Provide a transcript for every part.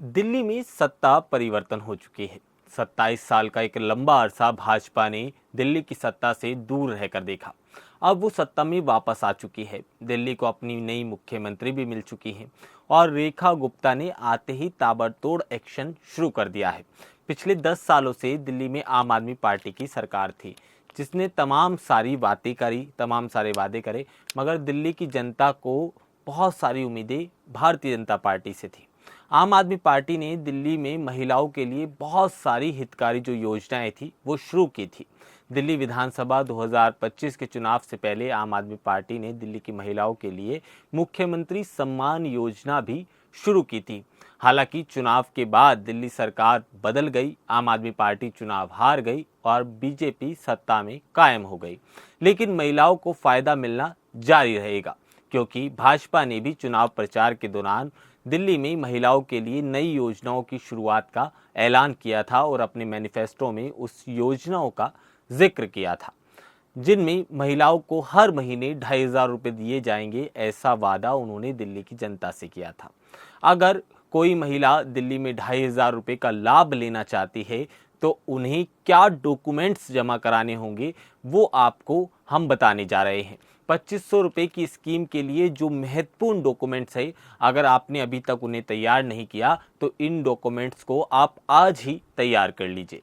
दिल्ली में सत्ता परिवर्तन हो चुकी है। 27 साल का एक लंबा अरसा भाजपा ने दिल्ली की सत्ता से दूर रहकर देखा। अब वो सत्ता में वापस आ चुकी है। दिल्ली को अपनी नई मुख्यमंत्री भी मिल चुकी है और रेखा गुप्ता ने आते ही ताबड़तोड़ एक्शन शुरू कर दिया है। पिछले 10 सालों से दिल्ली में आम आदमी पार्टी की सरकार थी, जिसने तमाम सारी बातें करी, तमाम सारे वादे करे, मगर दिल्ली की जनता को बहुत सारी उम्मीदें भारतीय जनता पार्टी से थी। आम आदमी पार्टी ने दिल्ली में महिलाओं के लिए बहुत सारी हितकारी जो योजनाएं थी वो शुरू की थी। दिल्ली विधानसभा 2025 के चुनाव से पहले आम आदमी पार्टी ने दिल्ली की महिलाओं के लिए मुख्यमंत्री सम्मान योजना भी शुरू की थी। हालांकि चुनाव के बाद दिल्ली सरकार बदल गई, आम आदमी पार्टी चुनाव हार गई और बीजेपी सत्ता में कायम हो गई। लेकिन महिलाओं को फायदा मिलना जारी रहेगा, क्योंकि भाजपा ने भी चुनाव प्रचार के दौरान दिल्ली में महिलाओं के लिए नई योजनाओं की शुरुआत का ऐलान किया था और अपने मैनिफेस्टो में उस योजनाओं का जिक्र किया था, जिनमें महिलाओं को हर महीने 2,500 रुपये दिए जाएंगे। ऐसा वादा उन्होंने दिल्ली की जनता से किया था। अगर कोई महिला दिल्ली में 2,500 रुपये का लाभ लेना चाहती है तो उन्हें क्या डॉक्यूमेंट्स जमा कराने होंगे, वो आपको हम बताने जा रहे हैं। 2,500 रुपये की स्कीम के लिए जो महत्वपूर्ण डॉक्यूमेंट्स है, अगर आपने अभी तक उन्हें तैयार नहीं किया तो इन डॉक्यूमेंट्स को आप आज ही तैयार कर लीजिए।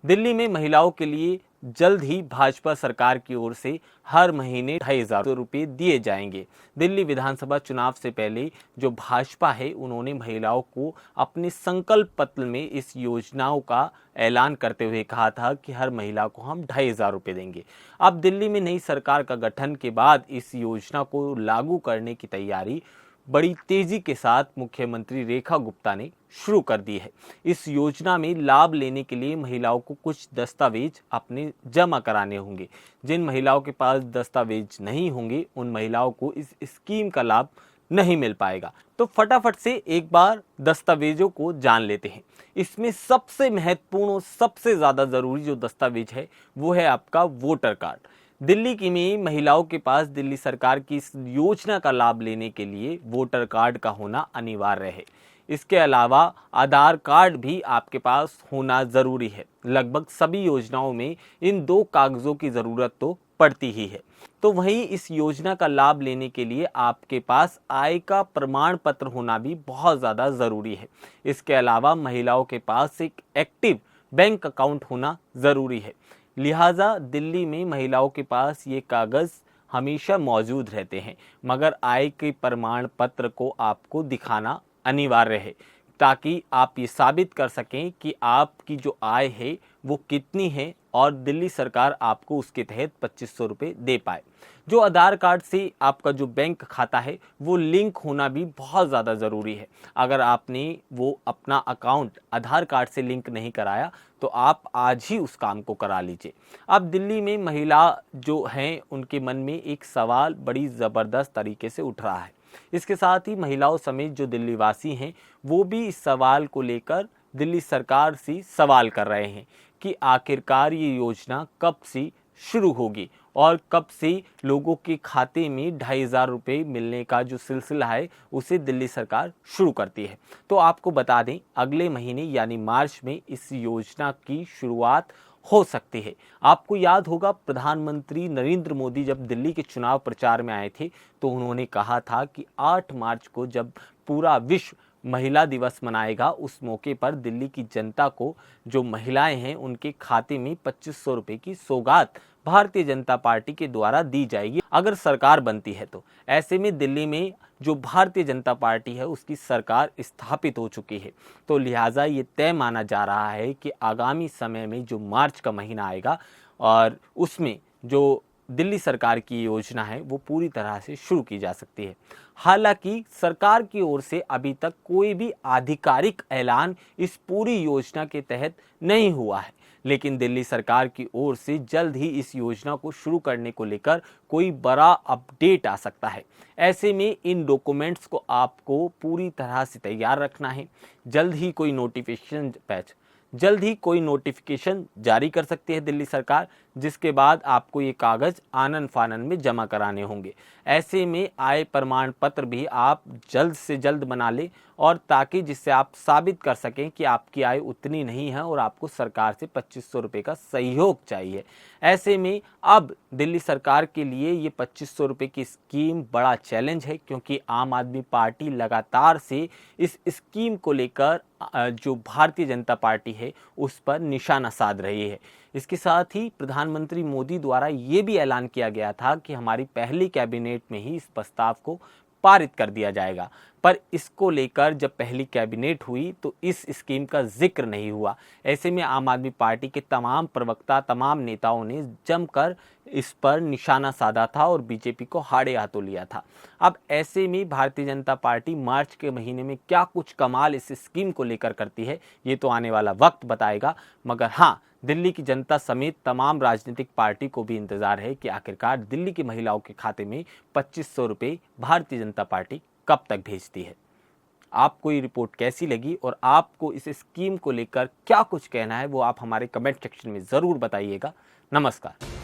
दिल्ली में महिलाओं के लिए जल्द ही भाजपा सरकार की ओर से हर महीने 2,500 रुपये दिए जाएंगे। दिल्ली विधानसभा चुनाव से पहले जो भाजपा है, उन्होंने महिलाओं को अपने संकल्प पत्र में इस योजनाओं का ऐलान करते हुए कहा था कि हर महिला को हम 2,500 रुपये देंगे। अब दिल्ली में नई सरकार का गठन के बाद इस योजना को लागू करने की तैयारी बड़ी तेजी के साथ मुख्यमंत्री रेखा गुप्ता ने शुरू कर दी है। इस योजना में लाभ लेने के लिए महिलाओं को कुछ दस्तावेज अपने जमा कराने होंगे। जिन महिलाओं के पास दस्तावेज नहीं होंगे, उन महिलाओं को इस स्कीम का लाभ नहीं मिल पाएगा। तो फटाफट से एक बार दस्तावेजों को जान लेते हैं। इसमें सबसे महत्वपूर्ण और सबसे ज़्यादा ज़रूरी जो दस्तावेज है वो है आपका वोटर कार्ड। दिल्ली की में महिलाओं के पास दिल्ली सरकार की इस योजना का लाभ लेने के लिए वोटर कार्ड का होना अनिवार्य है। इसके अलावा आधार कार्ड भी आपके पास होना ज़रूरी है। लगभग सभी योजनाओं में इन दो कागज़ों की ज़रूरत तो पड़ती ही है। तो वहीं इस योजना का लाभ लेने के लिए आपके पास आय का प्रमाण पत्र होना भी बहुत ज़्यादा ज़रूरी है। इसके अलावा महिलाओं के पास एक एक्टिव बैंक अकाउंट होना ज़रूरी है। लिहाजा दिल्ली में महिलाओं के पास ये कागज़ हमेशा मौजूद रहते हैं, मगर आय के प्रमाण पत्र को आपको दिखाना अनिवार्य है, ताकि आप ये साबित कर सकें कि आपकी जो आय है वो कितनी है और दिल्ली सरकार आपको उसके तहत 2,500 रुपये दे पाए। जो आधार कार्ड से आपका जो बैंक खाता है वो लिंक होना भी बहुत ज़्यादा ज़रूरी है। अगर आपने वो अपना अकाउंट आधार कार्ड से लिंक नहीं कराया तो आप आज ही उस काम को करा लीजिए। अब दिल्ली में महिला जो हैं, उनके मन में एक सवाल बड़ी ज़बरदस्त तरीके से उठ रहा है। इसके साथ ही महिलाओं समेत जो दिल्ली वासी हैं वो भी इस सवाल को लेकर दिल्ली सरकार से सवाल कर रहे हैं कि आखिरकार ये योजना कब से शुरू होगी और कब से लोगों के खाते में 2,500 रुपये मिलने का जो सिलसिला है उसे दिल्ली सरकार शुरू करती है। तो आपको बता दें, अगले महीने यानी मार्च में इस योजना की शुरुआत हो सकती है। आपको याद होगा, प्रधानमंत्री नरेंद्र मोदी जब दिल्ली के चुनाव प्रचार में आए थे तो उन्होंने कहा था कि 8 मार्च को जब पूरा विश्व महिला दिवस मनाएगा, उस मौके पर दिल्ली की जनता को, जो महिलाएं हैं, उनके खाते में 2,500 रुपये की सौगात भारतीय जनता पार्टी के द्वारा दी जाएगी अगर सरकार बनती है तो। ऐसे में दिल्ली में जो भारतीय जनता पार्टी है उसकी सरकार स्थापित हो चुकी है। तो लिहाजा ये तय माना जा रहा है कि आगामी समय में जो मार्च का महीना आएगा और उसमें जो दिल्ली सरकार की योजना है वो पूरी तरह से शुरू की जा सकती है। हालांकि सरकार की ओर से अभी तक कोई भी आधिकारिक ऐलान इस पूरी योजना के तहत नहीं हुआ है, लेकिन दिल्ली सरकार की ओर से जल्द ही इस योजना को शुरू करने को लेकर कोई बड़ा अपडेट आ सकता है। ऐसे में इन डॉक्यूमेंट्स को आपको पूरी तरह से तैयार रखना है। जल्द ही कोई नोटिफिकेशन जारी कर सकती है दिल्ली सरकार, जिसके बाद आपको ये कागज़ आनन फानन में जमा कराने होंगे। ऐसे में आय प्रमाण पत्र भी आप जल्द से जल्द बना लें, और ताकि जिससे आप साबित कर सकें कि आपकी आय उतनी नहीं है और आपको सरकार से 2500 रुपये का सहयोग चाहिए। ऐसे में अब दिल्ली सरकार के लिए ये 2500 रुपये की स्कीम बड़ा चैलेंज है, क्योंकि आम आदमी पार्टी लगातार से इस स्कीम को लेकर जो भारतीय जनता पार्टी है उस पर निशाना साध रही है। इसके साथ ही प्रधानमंत्री मोदी द्वारा ये भी ऐलान किया गया था कि हमारी पहली कैबिनेट में ही इस प्रस्ताव को पारित कर दिया जाएगा, पर इसको लेकर जब पहली कैबिनेट हुई तो इस स्कीम का जिक्र नहीं हुआ। ऐसे में आम आदमी पार्टी के तमाम प्रवक्ता, तमाम नेताओं ने जमकर इस पर निशाना साधा था और बीजेपी को हाड़े हाथों लिया था। अब ऐसे में भारतीय जनता पार्टी मार्च के महीने में क्या कुछ कमाल इस स्कीम को लेकर करती है, ये तो आने वाला वक्त बताएगा। मगर हाँ, दिल्ली की जनता समेत तमाम राजनीतिक पार्टी को भी इंतजार है कि आखिरकार दिल्ली की महिलाओं के खाते में 2500 रुपये भारतीय जनता पार्टी कब तक भेजती है। आपको ये रिपोर्ट कैसी लगी और आपको इस स्कीम को लेकर क्या कुछ कहना है, वो आप हमारे कमेंट सेक्शन में ज़रूर बताइएगा। नमस्कार।